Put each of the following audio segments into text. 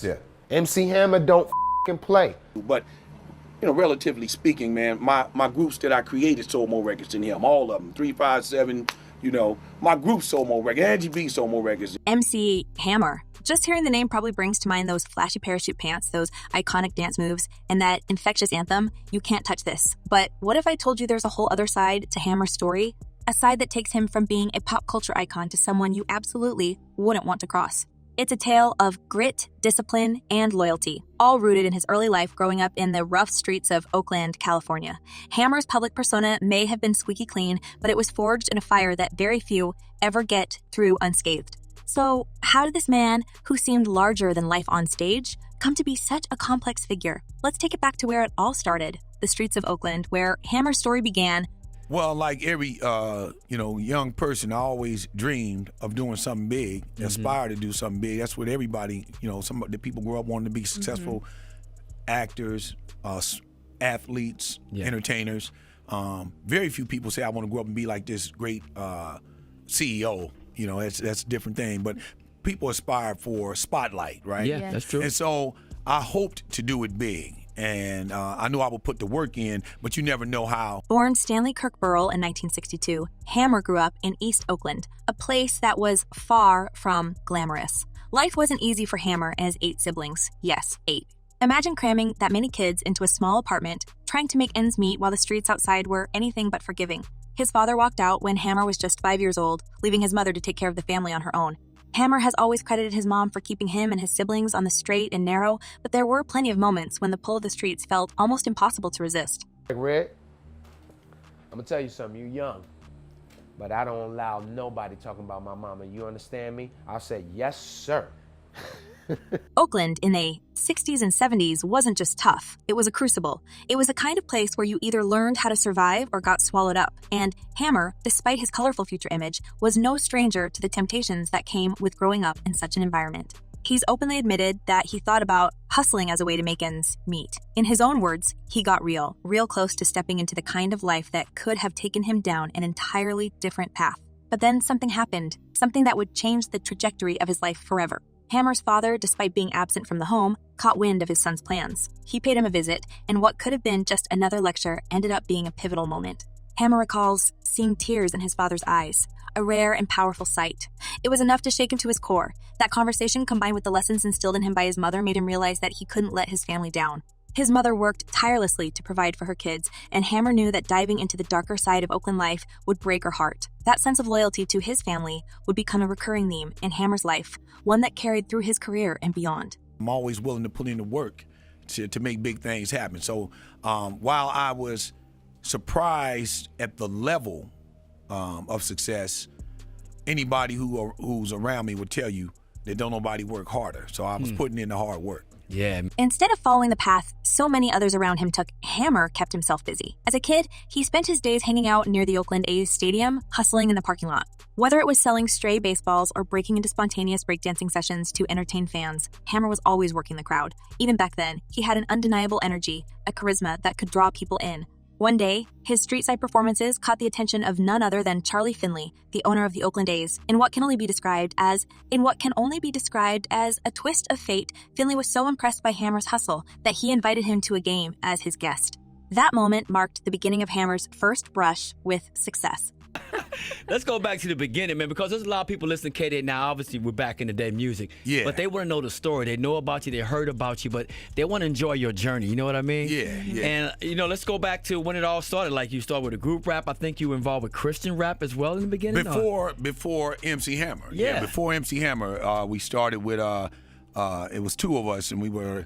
Yes. Yeah. MC Hammer don't f***ing play. But, you know, relatively speaking, man, my groups that I created sold more records than him. All of them. 357, you know, my group sold more records. Angie B sold more records. MC Hammer. Just hearing the name probably brings to mind those flashy parachute pants, those iconic dance moves, and that infectious anthem, "You Can't Touch This." But what if I told you there's a whole other side to Hammer's story? A side that takes him from being a pop culture icon to someone you absolutely wouldn't want to cross. It's a tale of grit, discipline, and loyalty, all rooted in his early life growing up in the rough streets of Oakland, California. Hammer's public persona may have been squeaky clean, but it was forged in a fire that very few ever get through unscathed. So, how did this man, who seemed larger than life on stage, come to be such a complex figure? Let's take it back to where it all started, the streets of Oakland, where Hammer's story began. Well, like every young person, I always dreamed of doing something big, aspire to do something big. That's what everybody, some of the people grow up wanting to be successful actors, athletes, entertainers. Very few people say I want to grow up and be like this great CEO. That's a different thing. But people aspire for spotlight, right? Yeah, that's true. And so I hoped to do it big. And I knew I would put the work in, but you never know how. Born Stanley Kirk Burrell in 1962, Hammer grew up in East Oakland, a place that was far from glamorous. Life wasn't easy for Hammer and his 8 siblings. Yes, 8. Imagine cramming that many kids into a small apartment, trying to make ends meet while the streets outside were anything but forgiving. His father walked out when Hammer was just 5 years old, leaving his mother to take care of the family on her own. Hammer has always credited his mom for keeping him and his siblings on the straight and narrow, but there were plenty of moments when the pull of the streets felt almost impossible to resist. Red, I'm gonna tell you something, you young, but I don't allow nobody talking about my mama. You understand me? I'll say, yes, sir. Oakland in the 60s and 70s wasn't just tough, it was a crucible. It was a kind of place where you either learned how to survive or got swallowed up. And Hammer, despite his colorful future image, was no stranger to the temptations that came with growing up in such an environment. He's openly admitted that he thought about hustling as a way to make ends meet. In his own words, he got real close to stepping into the kind of life that could have taken him down an entirely different path. But then something happened, something that would change the trajectory of his life forever. Hammer's father, despite being absent from the home, caught wind of his son's plans. He paid him a visit, and what could have been just another lecture ended up being a pivotal moment. Hammer recalls seeing tears in his father's eyes, a rare and powerful sight. It was enough to shake him to his core. That conversation, combined with the lessons instilled in him by his mother, made him realize that he couldn't let his family down. His mother worked tirelessly to provide for her kids, and Hammer knew that diving into the darker side of Oakland life would break her heart. That sense of loyalty to his family would become a recurring theme in Hammer's life, one that carried through his career and beyond. I'm always willing to put in the work to make big things happen. So while I was surprised at the level of success, anybody who's around me would tell you that don't nobody work harder. So I was putting in the hard work. Yeah. Instead of following the path so many others around him took, Hammer kept himself busy. As a kid, he spent his days hanging out near the Oakland A's stadium, hustling in the parking lot. Whether it was selling stray baseballs or breaking into spontaneous breakdancing sessions to entertain fans, Hammer was always working the crowd. Even back then, he had an undeniable energy, a charisma that could draw people in. One day, his street-side performances caught the attention of none other than Charlie Finley, the owner of the Oakland A's. In what can only be described as a twist of fate, Finley was so impressed by Hammer's hustle that he invited him to a game as his guest. That moment marked the beginning of Hammer's first brush with success. Let's go back to the beginning, man, because there's a lot of people listening to K-Day now. Obviously, we're back in the day music. Yeah. But they want to know the story. They know about you. They heard about you, but they want to enjoy your journey. You know what I mean? Yeah. And, let's go back to when it all started. Like, you started with a group rap. I think you were involved with Christian rap as well in the beginning? Before MC Hammer. Yeah. Before MC Hammer, we started with, it was 2 of us, and we were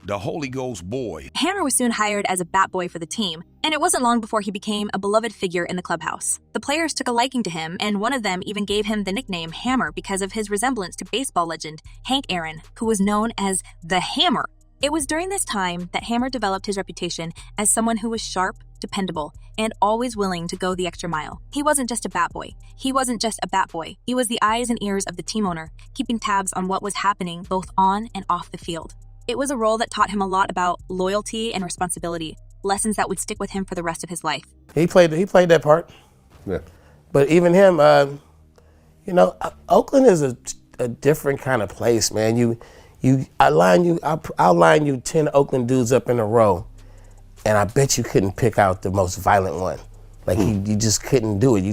the Holy Ghost Boy. Hammer was soon hired as a bat boy for the team, and it wasn't long before he became a beloved figure in the clubhouse. The players took a liking to him, and one of them even gave him the nickname Hammer because of his resemblance to baseball legend Hank Aaron, who was known as the Hammer. It was during this time that Hammer developed his reputation as someone who was sharp, dependable, and always willing to go the extra mile. He wasn't just a bat boy. He was the eyes and ears of the team owner, keeping tabs on what was happening both on and off the field. It was a role that taught him a lot about loyalty and responsibility, lessons that would stick with him for the rest of his life. He played that part. Yeah. But even him, Oakland is a different kind of place, man. You I'll line you 10 Oakland dudes up in a row, and I bet you couldn't pick out the most violent one. Like you just couldn't do it.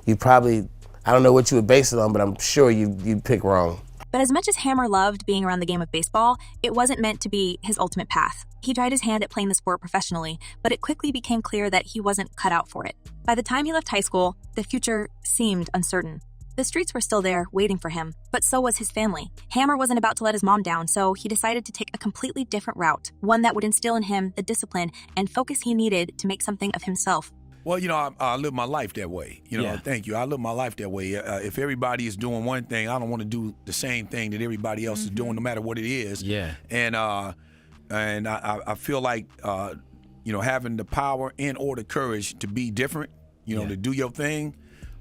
You probably, I don't know what you would base it on, but I'm sure you'd pick wrong. But as much as Hammer loved being around the game of baseball, it wasn't meant to be his ultimate path. He tried his hand at playing the sport professionally, but it quickly became clear that he wasn't cut out for it. By the time he left high school, the future seemed uncertain. The streets were still there, waiting for him, but so was his family. Hammer wasn't about to let his mom down, so he decided to take a completely different route, one that would instill in him the discipline and focus he needed to make something of himself. Well, I live my life that way. Thank you. I live my life that way. If everybody is doing one thing, I don't want to do the same thing that everybody else is doing, no matter what it is. Yeah. And I feel like having the power and or the courage to be different, to do your thing.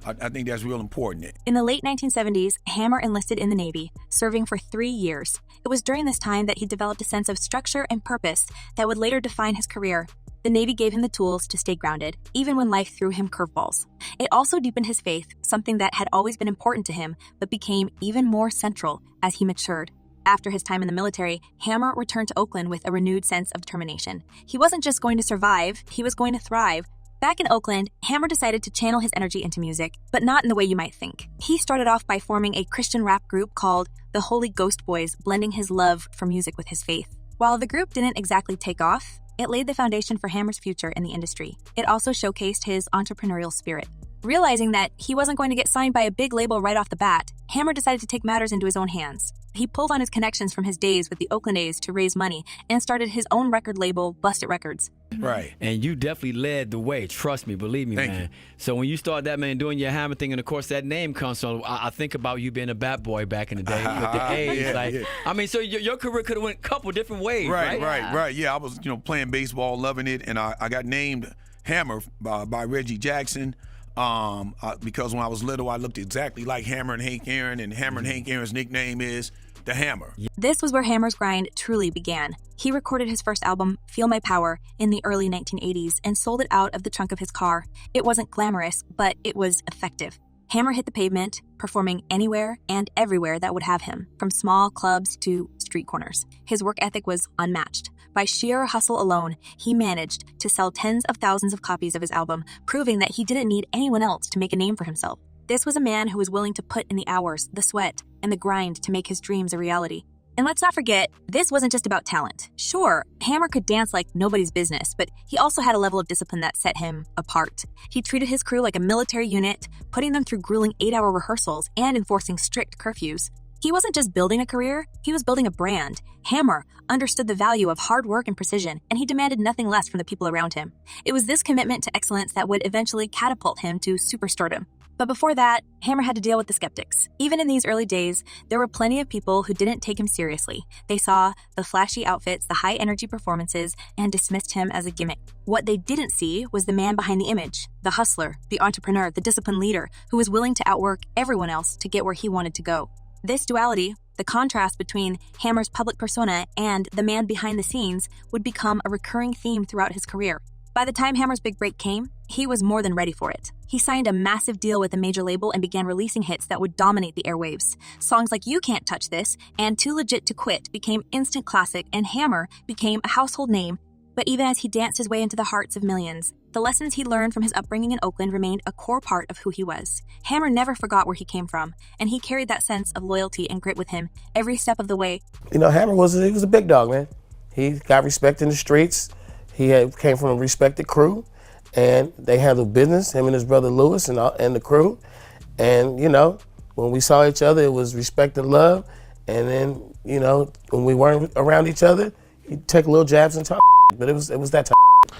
I think that's real important. In the late 1970s, Hammer enlisted in the Navy, serving for 3 years. It was during this time that he developed a sense of structure and purpose that would later define his career. The Navy gave him the tools to stay grounded, even when life threw him curveballs. It also deepened his faith, something that had always been important to him, but became even more central as he matured. After his time in the military, Hammer returned to Oakland with a renewed sense of determination. He wasn't just going to survive, he was going to thrive. Back in Oakland, Hammer decided to channel his energy into music, but not in the way you might think. He started off by forming a Christian rap group called the Holy Ghost Boys, blending his love for music with his faith. While the group didn't exactly take off, it laid the foundation for Hammer's future in the industry. It also showcased his entrepreneurial spirit. Realizing that he wasn't going to get signed by a big label right off the bat, Hammer decided to take matters into his own hands. He pulled on his connections from his days with the Oakland A's to raise money and started his own record label, Busted Records. Right. And you definitely led the way. Trust me, believe me, Thank man. you. So when you start that, man, doing your Hammer thing, and of course that name comes from, I think about you being a bat boy back in the day with the A's. Yeah. I mean, so your career could have went a couple different ways, right? Right. Yeah, I was playing baseball, loving it, and I got named Hammer by Reggie Jackson. Because when I was little, I looked exactly like Hammer and Hank Aaron, and Hammer and Hank Aaron's nickname is the Hammer. This was where Hammer's grind truly began. He recorded his first album, Feel My Power, in the early 1980s and sold it out of the trunk of his car. It wasn't glamorous, but it was effective. Hammer hit the pavement, performing anywhere and everywhere that would have him, from small clubs to street corners. His work ethic was unmatched. By sheer hustle alone, he managed to sell tens of thousands of copies of his album, proving that he didn't need anyone else to make a name for himself. This was a man who was willing to put in the hours, the sweat, and the grind to make his dreams a reality. And let's not forget, this wasn't just about talent. Sure, Hammer could dance like nobody's business, but he also had a level of discipline that set him apart. He treated his crew like a military unit, putting them through grueling 8-hour rehearsals and enforcing strict curfews. He wasn't just building a career, he was building a brand. Hammer understood the value of hard work and precision, and he demanded nothing less from the people around him. It was this commitment to excellence that would eventually catapult him to superstardom. But before that, Hammer had to deal with the skeptics. Even in these early days, there were plenty of people who didn't take him seriously. They saw the flashy outfits, the high-energy performances, and dismissed him as a gimmick. What they didn't see was the man behind the image, the hustler, the entrepreneur, the disciplined leader, who was willing to outwork everyone else to get where he wanted to go. This duality, the contrast between Hammer's public persona and the man behind the scenes, would become a recurring theme throughout his career. By the time Hammer's big break came, he was more than ready for it. He signed a massive deal with a major label and began releasing hits that would dominate the airwaves. Songs like You Can't Touch This and Too Legit to Quit became instant classic, and Hammer became a household name. But even as he danced his way into the hearts of millions, the lessons he learned from his upbringing in Oakland remained a core part of who he was. Hammer never forgot where he came from, and he carried that sense of loyalty and grit with him every step of the way. Hammer was a big dog, man. He got respect in the streets. He came from a respected crew, and they handled business, him and his brother Lewis and the crew. And, when we saw each other, it was respect and love. And then, when we weren't around each other, he'd take little jabs and talk, but it was that time.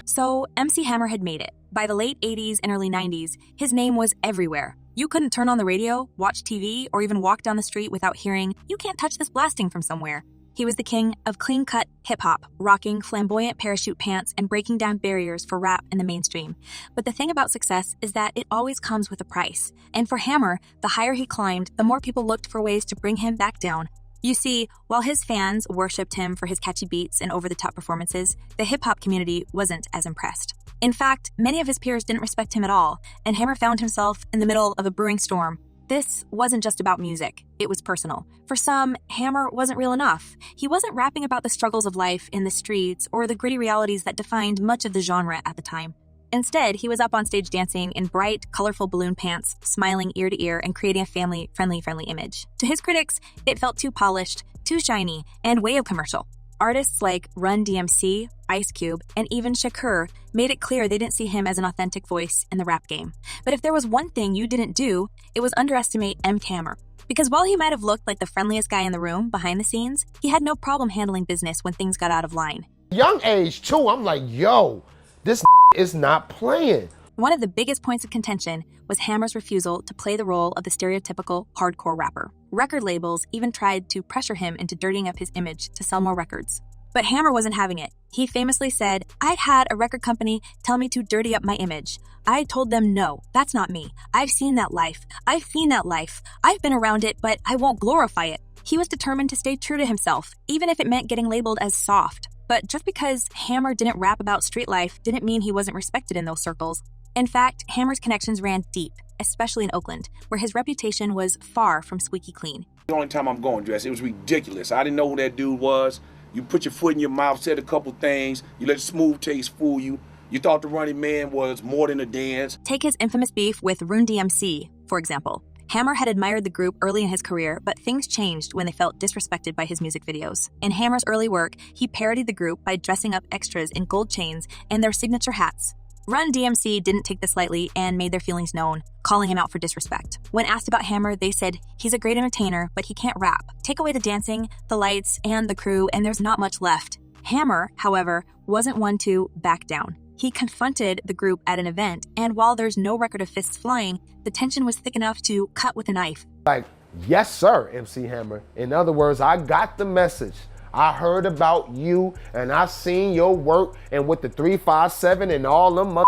So MC Hammer had made it. By the late 80s and early 90s, his name was everywhere. You couldn't turn on the radio, watch TV, or even walk down the street without hearing, "You can't touch this" blasting from somewhere. He was the king of clean-cut hip-hop, rocking flamboyant parachute pants and breaking down barriers for rap in the mainstream. But the thing about success is that it always comes with a price. And for Hammer, the higher he climbed, the more people looked for ways to bring him back down. You see, while his fans worshipped him for his catchy beats and over-the-top performances, the hip-hop community wasn't as impressed. In fact, many of his peers didn't respect him at all, and Hammer found himself in the middle of a brewing storm. This wasn't just about music, it was personal. For some, Hammer wasn't real enough. He wasn't rapping about the struggles of life in the streets or the gritty realities that defined much of the genre at the time. Instead, he was up on stage dancing in bright, colorful balloon pants, smiling ear to ear, and creating a family-friendly image. To his critics, it felt too polished, too shiny, and way of commercial. Artists like Run DMC, Icecube, and even Shakur made it clear they didn't see him as an authentic voice in the rap game. But if there was one thing you didn't do, it was underestimate Hammer. Because while he might have looked like the friendliest guy in the room behind the scenes, he had no problem handling business when things got out of line. Young age, too, I'm like, yo, this is not playing. One of the biggest points of contention was Hammer's refusal to play the role of the stereotypical hardcore rapper. Record labels even tried to pressure him into dirtying up his image to sell more records. But Hammer wasn't having it. He famously said, "I had a record company tell me to dirty up my image. I told them no, that's not me. I've seen that life. I've seen that life. I've been around it, but I won't glorify it." He was determined to stay true to himself, even if it meant getting labeled as soft. But just because Hammer didn't rap about street life didn't mean he wasn't respected in those circles. In fact, Hammer's connections ran deep, especially in Oakland, where his reputation was far from squeaky clean. The only time I'm going dressed, it was ridiculous. I didn't know who that dude was. You put your foot in your mouth, said a couple things. You let smooth taste fool you. You thought the Running Man was more than a dance. Take his infamous beef with Run DMC, for example. Hammer had admired the group early in his career, but things changed when they felt disrespected by his music videos. In Hammer's early work, he parodied the group by dressing up extras in gold chains and their signature hats. Run DMC didn't take this lightly and made their feelings known, calling him out for disrespect. When asked about Hammer, they said, "He's a great entertainer, but he can't rap. Take away the dancing, the lights, and the crew, and there's not much left." Hammer, however, wasn't one to back down. He confronted the group at an event, and while there's no record of fists flying, the tension was thick enough to cut with a knife. Like, yes, sir, MC Hammer. In other words, I got the message. I heard about you, and I seen your work and what the 357 and all them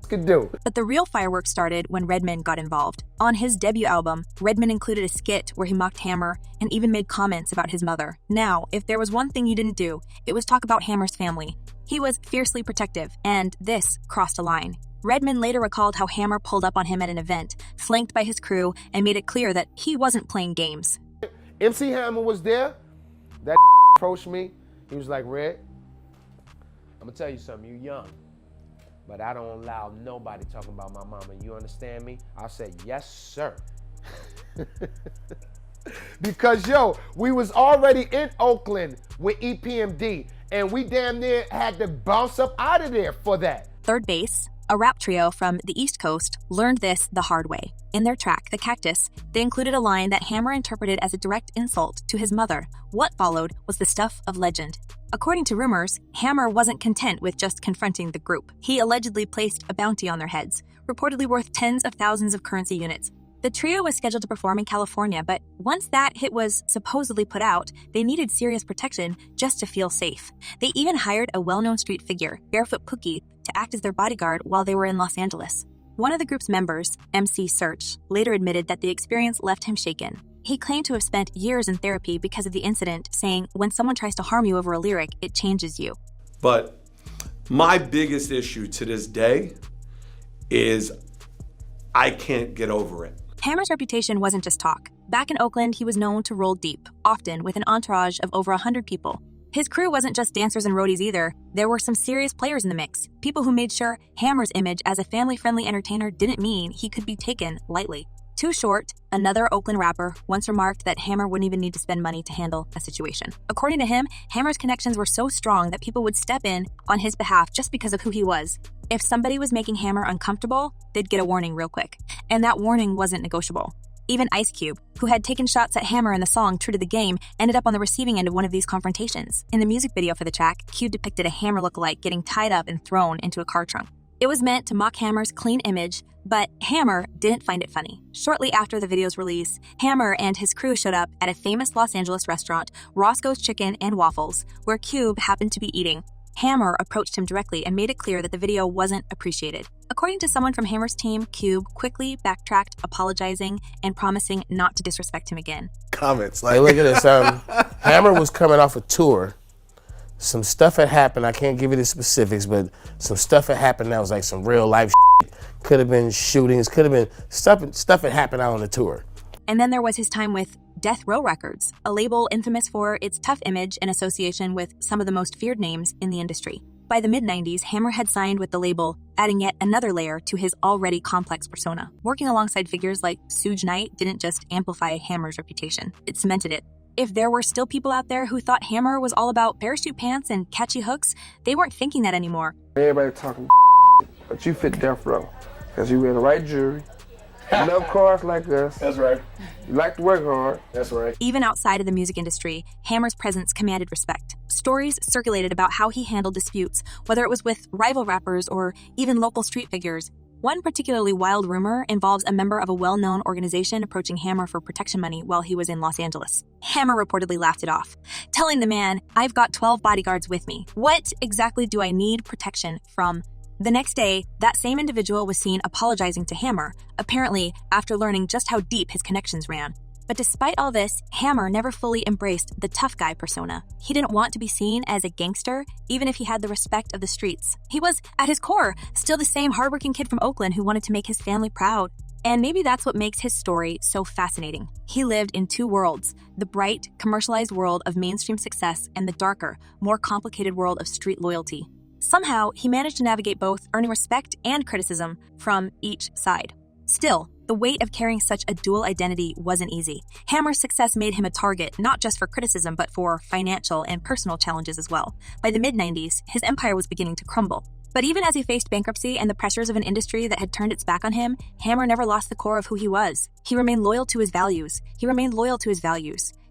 could do. But the real fireworks started when Redman got involved. On his debut album, Redman included a skit where he mocked Hammer and even made comments about his mother. Now, if there was one thing he didn't do, it was talk about Hammer's family. He was fiercely protective, and this crossed a line. Redman later recalled how Hammer pulled up on him at an event, flanked by his crew, and made it clear that he wasn't playing games. MC Hammer was there. That approached me. He was like, "Red, I'm gonna tell you something. You young, but I don't allow nobody talking about my mama. You understand me?" I said, "Yes, sir." Because, yo, we was already in Oakland with EPMD, and we damn near had to bounce up out of there for that. Third Base, a rap trio from the East Coast, learned this the hard way. In their track, The Cactus, they included a line that Hammer interpreted as a direct insult to his mother. What followed was the stuff of legend. According to rumors, Hammer wasn't content with just confronting the group. He allegedly placed a bounty on their heads, reportedly worth tens of thousands of currency units. The trio was scheduled to perform in California, but once that hit was supposedly put out, they needed serious protection just to feel safe. They even hired a well-known street figure, Barefoot Pookie, to act as their bodyguard while they were in Los Angeles. One of the group's members, MC Search, later admitted that the experience left him shaken. He claimed to have spent years in therapy because of the incident, saying, "When someone tries to harm you over a lyric, it changes you." But my biggest issue to this day is I can't get over it. Hammer's reputation wasn't just talk. Back in Oakland, he was known to roll deep, often with an entourage of over 100 people. His crew wasn't just dancers and roadies either. There were some serious players in the mix, people who made sure Hammer's image as a family-friendly entertainer didn't mean he could be taken lightly. Too Short, another Oakland rapper, once remarked that Hammer wouldn't even need to spend money to handle a situation. According to him, Hammer's connections were so strong that people would step in on his behalf just because of who he was. If somebody was making Hammer uncomfortable, they'd get a warning real quick. And that warning wasn't negotiable. Even Icecube, who had taken shots at Hammer in the song True to the Game, ended up on the receiving end of one of these confrontations. In the music video for the track, Cube depicted a Hammer lookalike getting tied up and thrown into a car trunk. It was meant to mock Hammer's clean image, but Hammer didn't find it funny. Shortly after the video's release, Hammer and his crew showed up at a famous Los Angeles restaurant, Roscoe's Chicken and Waffles, where Cube happened to be eating. Hammer approached him directly and made it clear that the video wasn't appreciated. According to someone from Hammer's team, Cube quickly backtracked, apologizing and promising not to disrespect him again. Comments like, hey, look at this. Hammer was coming off a tour. Some stuff had happened. I can't give you the specifics, but some stuff had happened that was like some real life shit. Could have been shootings, could have been stuff had happened out on the tour. And then there was his time with Death Row Records, a label infamous for its tough image and association with some of the most feared names in the industry. By the mid-90s, Hammer had signed with the label, adding yet another layer to his already complex persona. Working alongside figures like Suge Knight didn't just amplify Hammer's reputation, it cemented it. If there were still people out there who thought Hammer was all about parachute pants and catchy hooks, they weren't thinking that anymore. Everybody talking but you fit Death Row, because you wear the right jewelry, you love cars like us. That's right. You like to work hard. That's right. Even outside of the music industry, Hammer's presence commanded respect. Stories circulated about how he handled disputes, whether it was with rival rappers or even local street figures. One particularly wild rumor involves a member of a well-known organization approaching Hammer for protection money while he was in Los Angeles. Hammer reportedly laughed it off, telling the man, "I've got 12 bodyguards with me. What exactly do I need protection from?" The next day, that same individual was seen apologizing to Hammer, apparently after learning just how deep his connections ran. But despite all this, Hammer never fully embraced the tough guy persona. He didn't want to be seen as a gangster, even if he had the respect of the streets. He was, at his core, still the same hardworking kid from Oakland who wanted to make his family proud. And maybe that's what makes his story so fascinating. He lived in two worlds, the bright, commercialized world of mainstream success and the darker, more complicated world of street loyalty. Somehow, he managed to navigate both, earning respect and criticism from each side. Still, the weight of carrying such a dual identity wasn't easy. Hammer's success made him a target not just for criticism but for financial and personal challenges as well. By the mid-90s, his empire was beginning to crumble. But even as he faced bankruptcy and the pressures of an industry that had turned its back on him, Hammer never lost the core of who he was. He remained loyal to his values.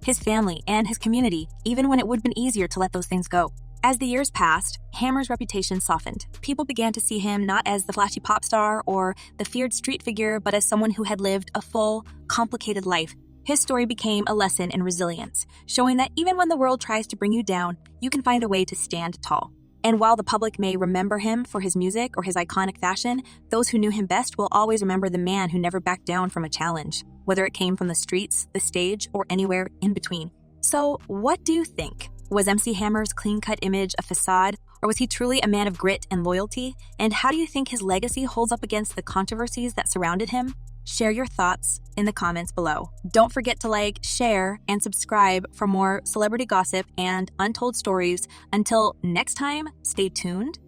His family, and his community, even when it would have been easier to let those things go. As the years passed, Hammer's reputation softened. People began to see him not as the flashy pop star or the feared street figure, but as someone who had lived a full, complicated life. His story became a lesson in resilience, showing that even when the world tries to bring you down, you can find a way to stand tall. And while the public may remember him for his music or his iconic fashion, those who knew him best will always remember the man who never backed down from a challenge, whether it came from the streets, the stage, or anywhere in between. So, what do you think? Was MC Hammer's clean-cut image a facade, or was he truly a man of grit and loyalty? And how do you think his legacy holds up against the controversies that surrounded him? Share your thoughts in the comments below. Don't forget to like, share, and subscribe for more celebrity gossip and untold stories. Until next time, stay tuned